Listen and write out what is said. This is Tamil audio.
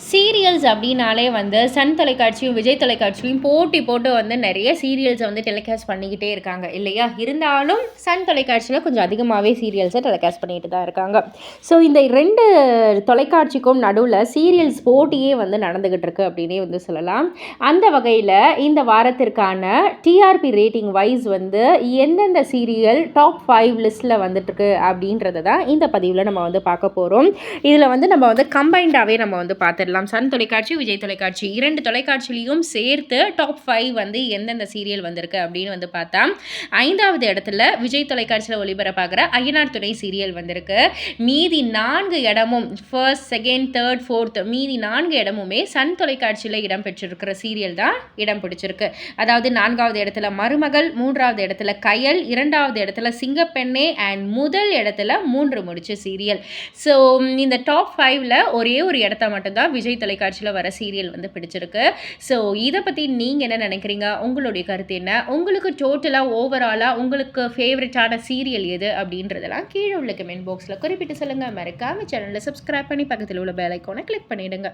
சீரியல்ஸ் அப்படின்னாலே வந்து சன் தொலைக்காட்சியும் விஜய் தொலைக்காட்சியும் போட்டி போட்டு வந்து நிறைய சீரியல்ஸை வந்து டெலிகாஸ்ட் பண்ணிக்கிட்டே இருக்காங்க இல்லையா? இருந்தாலும் சன் தொலைக்காட்சியில் கொஞ்சம் அதிகமாகவே சீரியல்ஸை டெலிகாஸ்ட் பண்ணிட்டு தான் இருக்காங்க. ஸோ இந்த 2 தொலைக்காட்சிக்கும் நடுவில் சீரியல்ஸ் போட்டியே வந்து நடந்துக்கிட்டு இருக்கு அப்படின்னே வந்து சொல்லலாம். அந்த வகையில் இந்த வாரத்திற்கான டிஆர்பி ரேட்டிங் வைஸ் வந்து எந்தெந்த சீரியல் டாப் 5 லிஸ்ட்டில் வந்துட்டுருக்கு அப்படின்றத தான் இந்த பதிவில் நம்ம வந்து பார்க்க போகிறோம். இதில் வந்து நம்ம வந்து கம்பைண்டாகவே நம்ம வந்து பார்த்துடலாம். சன் தொலைக்காட்சி, விஜய் தொலைக்காட்சி 2 தொலைக்காட்சியிலையும் சேர்த்து டாப் 5 வந்து எந்தெந்த சீரியல் வந்திருக்கு அப்படின்னு வந்து பார்த்தா 5வது இடத்துல விஜய் தொலைக்காட்சியில் ஒளிபரப்பாகிற ஐயனார் துணை சீரியல் வந்திருக்கு. மீதி 4 இடமும் ஃபர்ஸ்ட், செகண்ட், தேர்ட், ஃபோர்த் மீதி 4 இடமுமே சன் தொலைக்காட்சியில் இடம் பெற்றிருக்கிற சீரியல் தான் இடம் பிடிச்சிருக்கு. அதாவது 4வது இடத்துல மருமகள், 3வது இடத்துல கயல், 2வது இடத்துல சிங்கப்பெண்ணே அண்ட் முதல் இடத்துல 3 முடிச்சு சீரியல். ஸோ இந்த டாப் 5ல் ஒரே ஒரு இடத்த மட்டும்தான் விஜய் தொலைக்காட்சியில் வர சீரியல் வந்து பிடிச்சிருக்கு. ஸோ இதை பற்றி நீங்கள் என்ன நினைக்கிறீங்க? உங்களுடைய கருத்து என்ன? உங்களுக்கு டோட்டலாக ஓவராலாக உங்களுக்கு ஃபேவரட்டான சீரியல் எது அப்படின்றதெல்லாம் கீழே உள்ள கமெண்ட் பாக்ஸில் குறிப்பிட்டு சொல்லுங்கள். மறக்காம சேனலில் சப்ஸ்கிரைப் பண்ணி பக்கத்தில் உள்ள பெல் ஐக்கானை கிளிக் பண்ணிவிடுங்க.